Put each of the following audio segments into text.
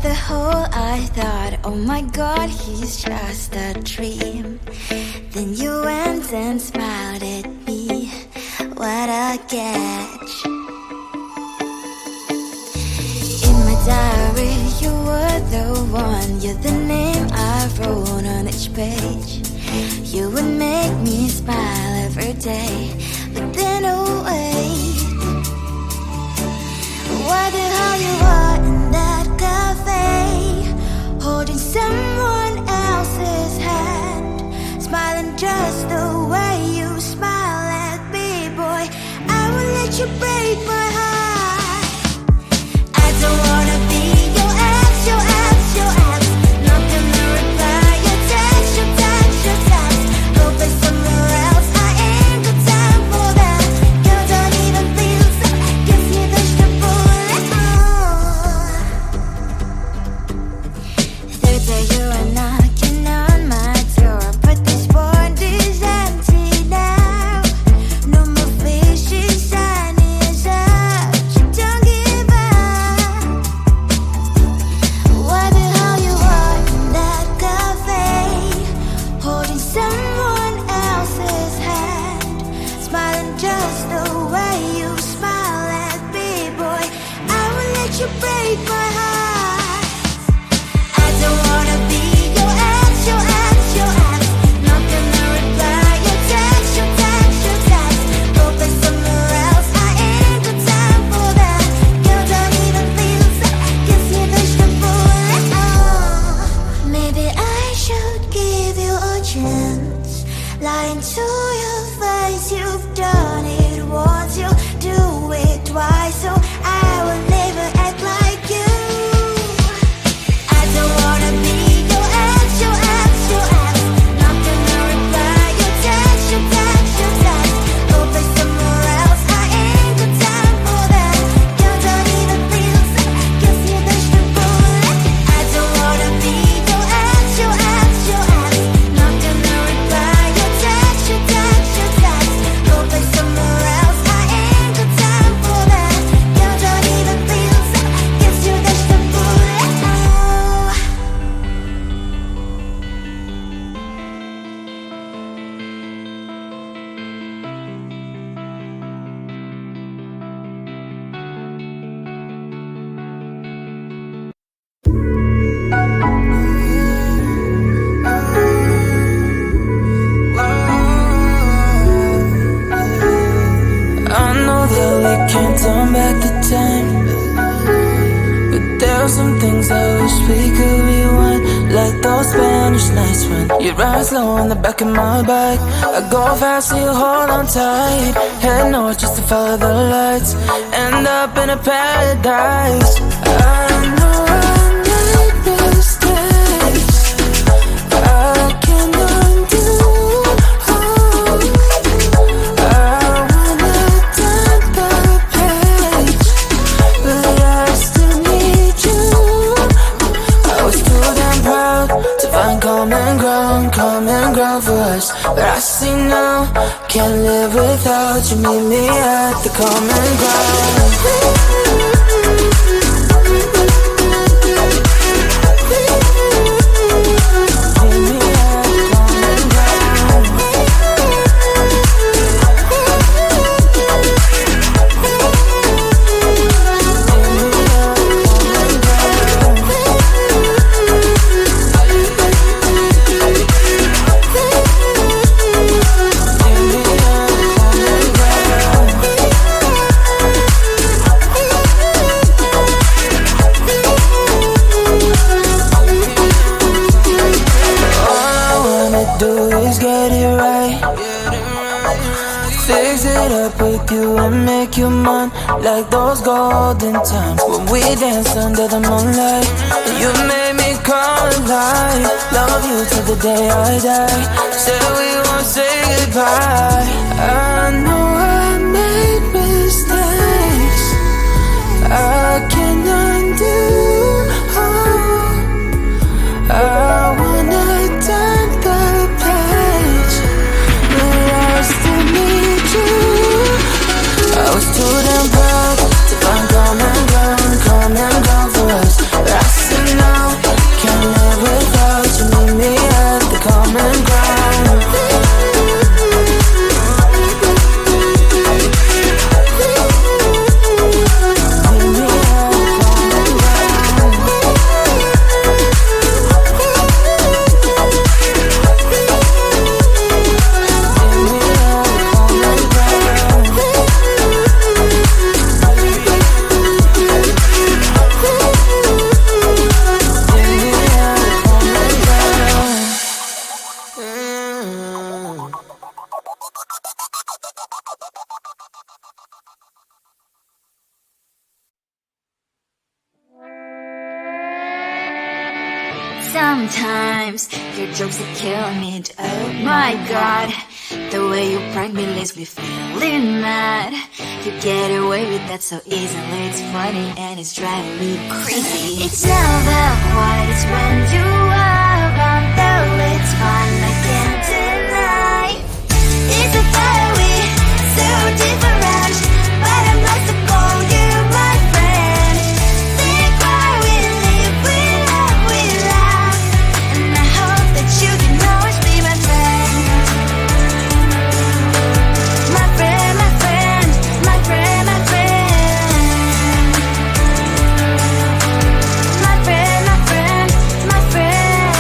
the hole, I thought, oh my God, he's just a dream. Then you went and smiled at me. What a catch. In my diary, you were the one. You're the name I wrote on each page. You would make me smile every day. But then, oh wait, what the hell you are in that cafe, holding someone else's hand, smiling just the way you smile at me, boy. I will let you break my heart. I don't wanna be your ex, your ex, your ex. Not gonna reply your text, your text, your text. Go play somewhere else, I ain't got time for that. You don't even feel so, guess you dodged the bullet. Third day you are knocking on my door, but this board is empty now. No more fishes, sun is up, you don't give up. What the hell you are in that cafe, holding someone else's hand, smiling just the way you smile at me, boy. I will let you break my heart. I don't wanna be your ex, your ex, your ex. Not gonna reply your text, your text, your text. Go play somewhere else, I ain't got time for that. You don't even feel so, guess you dodged the bullet. Maybe I should give you a chance. Lying to your face, you've done it once, you do it twice, so I will never act like you. I don't wanna be your ex, your ex, your ex. Not gonna reply your text, your text, your text. Go play somewhere else, I ain't got time for that. You don't even feel so, guess you dodged the bullet. I don't wanna be your ex, your ex, your ex. Not gonna reply your text, your text, your text. Go play somewhere else, I ain't got time for that. You don't even feel so, guess you dodged the bullet. I know that we can't turn back the time, but there are some things I wish we could rewind. Like those Spanish nights when you ride slow on the back of my bike. I go fast so you hold on tight. Head north just to follow the lights. End up in a paradise. I know I made mistakes I can undo. I wanna turn the page, but I still need you. I was too damn proud to find common ground for us. But I see now, can't live without you. Meet me at the common ground. With you and make you mine, like those golden times when we danced under the moonlight. You made me come alive. Love you till the day I die. Said we won't say goodbye. I know I made mistakes I can undo. I wanna turn the page, but I still need you. I was too damn proud to find common ground for us. But I see now sometimes your jokes are killing me. Oh my god, the way you prank me leaves me feeling mad. You get away with that so easily. It's funny and it's driving me crazy. It's never quiet, it's when you are around. Though it's fun, I can't deny. It's a fire we so different, but I'm blessed to call you my friend. Think why we live, we laugh, and I hope that you can always be my friend. My friend, my friend, my friend, my friend. My friend, my friend, my friend.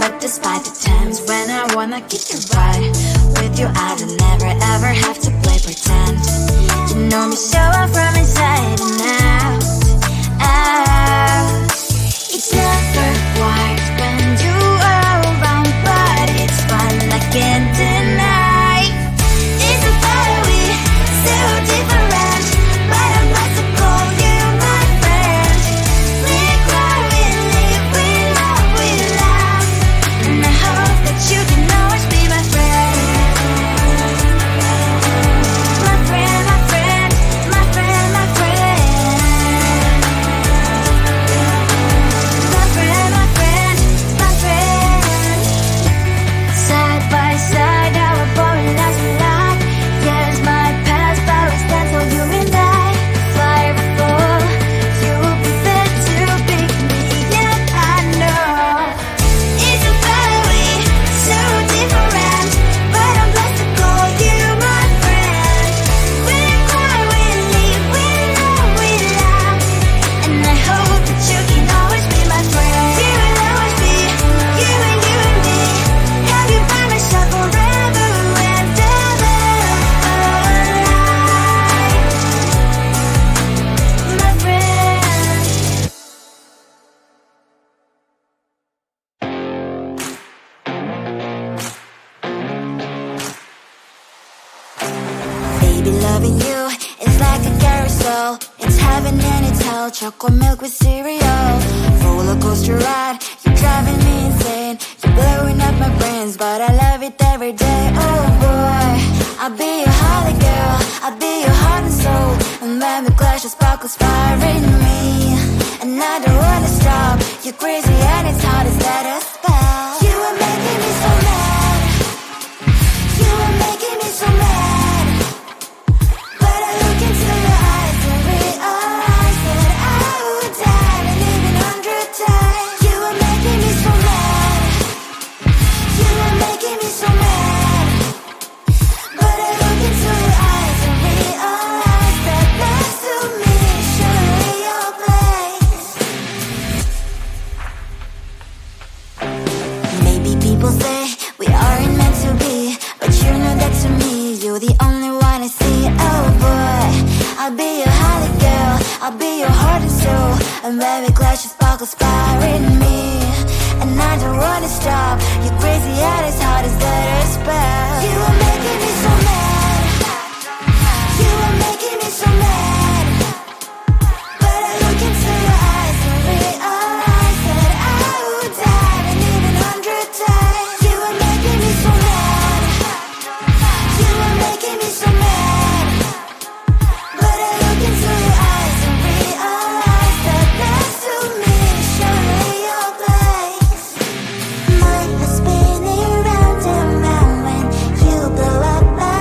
But despite the times when I wanna get you right, with you I don't never ever have to play pretend. You know me so well from inside and out, out. It's never quiet when you are around, but it's fun, I can't deny. It's a fire we so different, but I'm blessed to call you my friend. We cry, we live, we love, we laugh, and I hope that you can always be my friend. My friend, my friend, my friend, my friend. My friend, my friend, my friend. Side by side, our body lasts a lot. Yes, my past, but we stand so you and I. Fire before you prefer to pick me, yet I know it's a fire we so different, but I'm blessed to call you my friend. We cry, we live, we love, we laugh, and I hope that you can always be my friend. You will always be you and me. Have you by my side forever and ever. My friend. Baby, loving you is like a carousel. It's heaven and it's hell. Chocolate milk with cereal. Roller coaster ride. You're driving me insane. You're blowing up my brains, but I love it every day. Oh boy, I'll be your holly girl. I'll be your heart and soul. And when we clash, the sparkles fire in me. And I don't wanna stop. You're crazy and it's hard as that a spell. You are making me so mad. You are making me so mad. But I look into your eyes and realize that I would die and even 100 times. You are making me so mad. You are making me so mad. But I look into your eyes and realize that next to me is surely your place. Maybe people say we aren't meant to be, but you know that to me, you're the only one I see. Oh boy, I'll be your holly girl. I'll be your heart and soul. And when we clash, the sparkles fire in me. And I don't wanna stop. You're crazy and as hard as that a spell. You are making me so mad. You are making me so mad. But I look into your eyes and realize that I would die and even 100 times. You are making me so mad. You are making me so mad. But I look into your eyes and realize that next to me is surely your place. Mine is spinning round and round when you blow up my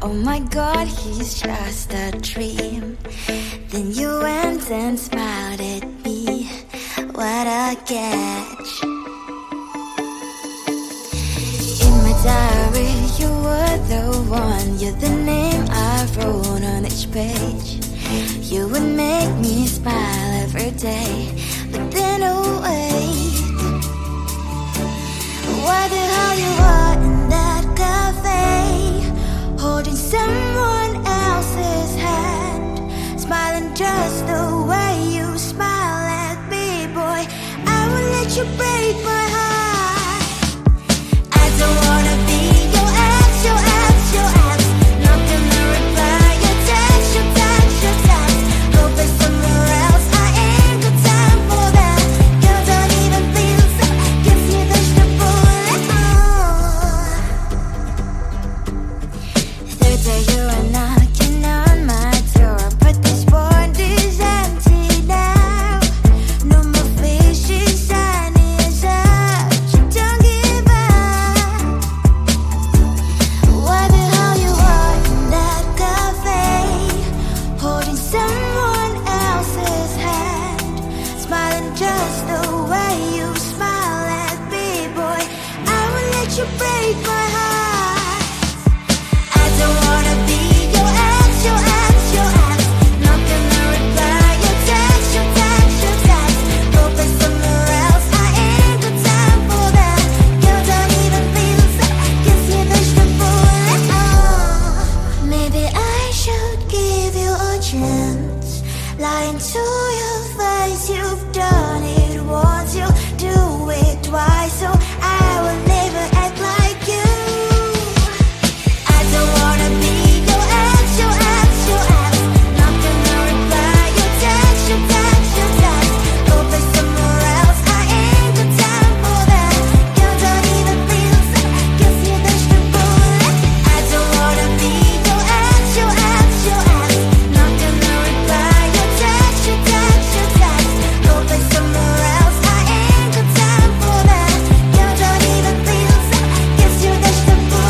oh my God, he's just a dream. Then you went and smiled at me, what a catch. In my diary, you were the one, you're the name I wrote on each page. You would make me smile every day, but then oh wait, why the hell you are in that cafe, holding someone else's hand, smiling just the way you smile at me, boy, I will let you break my heart. I don't wanna be your ex, your ex, your ex, not gonna reply your text, your text, your text, go play somewhere else, I ain't got time for that, girl don't even feel so, gives me vegetable. Third day you are knocking on my door, but this board is empty now, no more fishes, sun is up, you don't give up. Why the hell you are in that cafe, holding someone else's hand, smiling just the way you smile at me, boy, I will let you break my heart. I don't wanna be your ex, your ex, your ex, not gonna reply your text, your text, your text, go play somewhere else, I ain't got time for that, girl don't even feel so, gives me vegetable. Maybe I should give you a chance, lying to your face, you've done it once, you do it twice, so I will never act like you. I don't wanna be your ex, your ex, your ex, not gonna reply your text, your text, your text, go play somewhere else, I ain't got time for that, girl don't even feel so, gives me vegetable. I don't wanna be your ex, your ex, your ex, not gonna reply your text, your text, your text, go play somewhere else, I ain't got time for that, girl don't even feel so, gives you vegetable.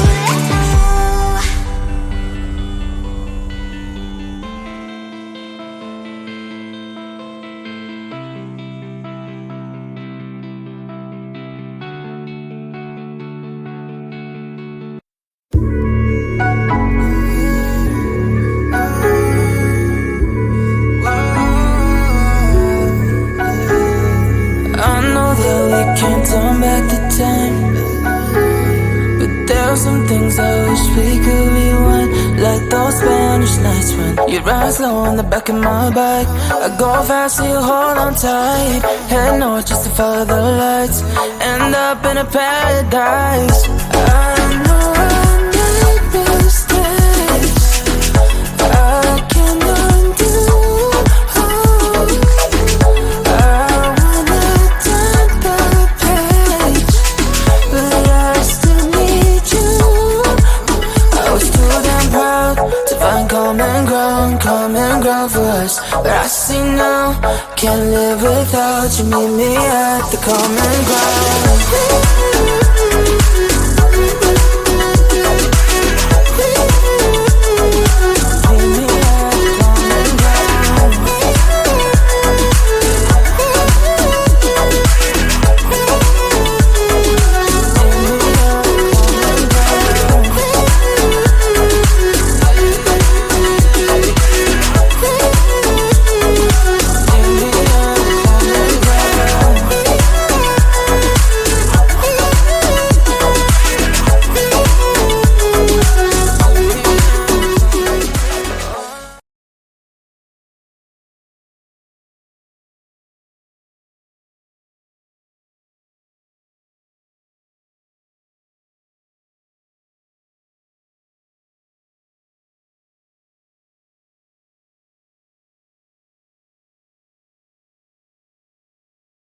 I know that we can't turn back the time, but there are some things I wish we could rewind, like those Spanish nights when you ride slow on the back of my bike, I go fast so you hold on tight, head north just to follow the lights, end up in a paradise. I know I made mistakes, I can undo. I wanna turn the page, but I still need you. I was too damn proud to find common ground for us, but I see now, can't live without you. Meet me at the common ground.